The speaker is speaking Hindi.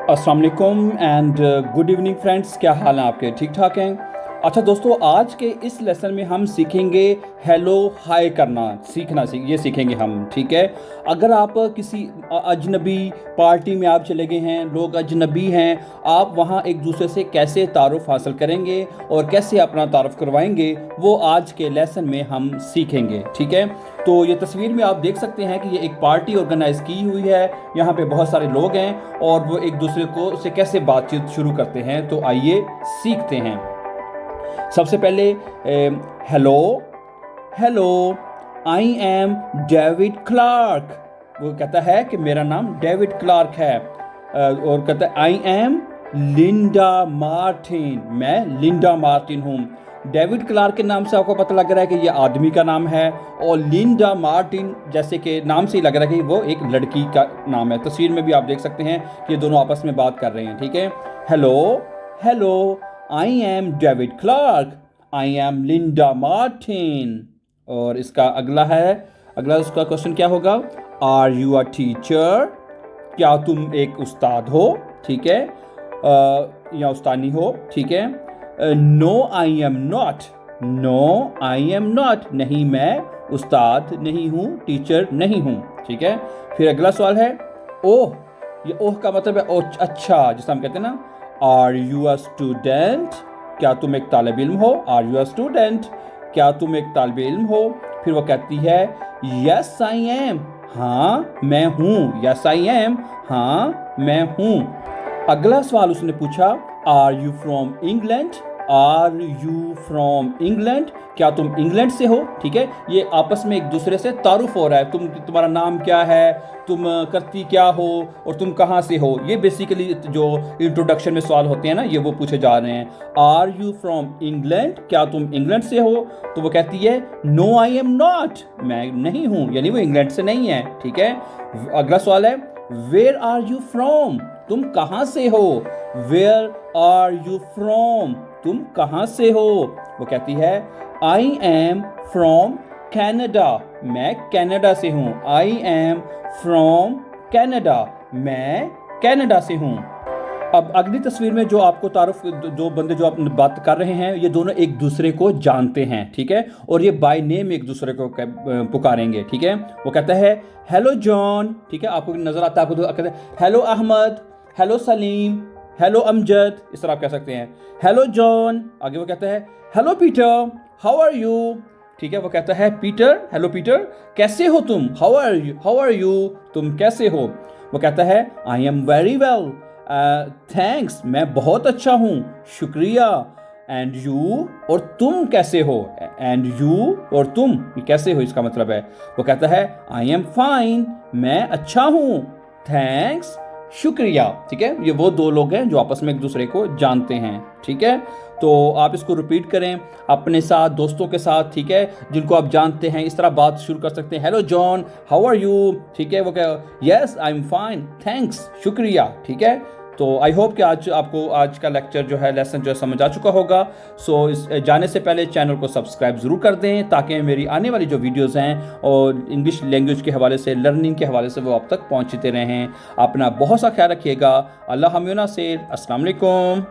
अस्सलाम वालेकुम एंड गुड इवनिंग फ्रेंड्स। क्या हाल है आपके? ठीक ठाक हैं? अच्छा दोस्तों, आज के इस लेसन में हम सीखेंगे हेलो हाय करना ये सीखेंगे हम। ठीक है, अगर आप किसी अजनबी पार्टी में आप चले गए हैं, लोग अजनबी हैं, आप वहाँ एक दूसरे से कैसे तारुफ हासिल करेंगे और कैसे अपना तारुफ करवाएंगे, वो आज के लेसन में हम सीखेंगे। ठीक है, तो ये तस्वीर में आप देख सकते हैं कि ये एक पार्टी ऑर्गेनाइज की हुई है। यहाँ पे बहुत सारे लोग हैं और वो एक दूसरे को से कैसे बातचीत शुरू करते हैं, तो आइए सीखते हैं। सबसे पहले hello hello, I am David Clark. वो कहता है कि मेरा नाम डेविड क्लार्क है। और कहता है आई एम लिंडा मार्टिन, मैं लिंडा मार्टिन हूँ। डेविड क्लार्क के नाम से आपको पता लग रहा है कि ये आदमी का नाम है, और लिंडा मार्टिन जैसे कि नाम से ही लग रहा है कि वो एक लड़की का नाम है। तस्वीर में भी आप देख सकते हैं कि ये दोनों आपस में बात कर रहे हैं। ठीक है, hello hello, I am David Clark, I am Linda Martin. और इसका अगला उसका क्वेश्चन क्या होगा? आर यू अ टीचर, क्या तुम एक उस्ताद हो? ठीक है, या उस्तानी हो। ठीक है, no I am not, no I am not, नहीं मैं उस्ताद नहीं हूँ, टीचर नहीं हूँ। ठीक है, फिर अगला सवाल है ओह। ये ओह का मतलब है ओह, अच्छा, जिसे हम कहते हैं ना आर यू अ स्टूडेंट, क्या तुम एक तालिब इल्म हो? आर यू अ स्टूडेंट, क्या तुम एक तालिब इल्म हो? फिर वो कहती है यस आई एम, हाँ मैं हूँ। यस आई एम, हाँ मैं हूँ। अगला सवाल उसने पूछा are you from England, are you from England, क्या तुम इंग्लैंड से हो? ठीक है, ये आपस में एक दूसरे से तारुफ हो रहा है। तुम्हारा नाम क्या है, तुम करती क्या हो, और तुम कहाँ से हो। ये बेसिकली जो इंट्रोडक्शन में सवाल होते हैं ना, ये वो पूछे जा रहे हैं। आर यू फ्रॉम इंग्लैंड, क्या तुम इंग्लैंड से हो? तो वो कहती है नो आई एम नॉट, मैं नहीं हूँ, यानी वो इंग्लैंड से नहीं है। ठीक है, अगला सवाल है वेयर आर यू फ्रॉम, तुम कहाँ से हो? वेयर आर यू फ्रॉम, तुम कहाँ से हो? वो कहती है आई एम फ्रॉम कैनेडा, मैं कनाडा से हूँ। आई एम फ्रॉम कैनेडा, मैं कनाडा से हूँ। अब अगली तस्वीर में जो आपको जो बंदे जो आप बात कर रहे हैं, ये दोनों एक दूसरे को जानते हैं। ठीक है, और ये बाय नेम एक दूसरे को पुकारेंगे। ठीक है, वो कहता है हेलो जॉन। ठीक है, आपको नजर आता है, आपको कहते हैं hello Ahmed, hello Salim, hello Amjad, इस तरह आप कह सकते हैं। हेलो जॉन, आगे वो कहता है hello Peter, how are you? ठीक है, वो कहता है पीटर, हेलो पीटर, कैसे हो तुम? हाउ आर यू, तुम कैसे हो? वो कहता है I am very well, thanks, मैं बहुत अच्छा हूँ, शुक्रिया। एंड यू, और तुम कैसे हो? एंड यू और तुम कैसे हो, इसका मतलब है। वो कहता है आई एम फाइन, मैं अच्छा हूँ, थैंक्स, शुक्रिया। ठीक है, ये वो दो लोग हैं जो आपस में एक दूसरे को जानते हैं। ठीक है, तो आप इसको रिपीट करें अपने साथ, दोस्तों के साथ। ठीक है, जिनको आप जानते हैं, इस तरह बात शुरू कर सकते हैं। Hello John, how are you? ठीक है, वो क्या, yes I am fine, thanks, शुक्रिया। ठीक है, तो आई होप कि आज का लेक्चर जो है, लेसन जो है, समझ आ चुका होगा। सो इस जाने से पहले चैनल को सब्सक्राइब ज़रूर कर दें, ताकि मेरी आने वाली जो वीडियोज़ हैं और इंग्लिश लैंग्वेज के हवाले से, लर्निंग के हवाले से, वो आप तक पहुँचते रहें। अपना बहुत सा ख्याल रखिएगा। अल्लाह हम से, अस्सलाम वालेकुम।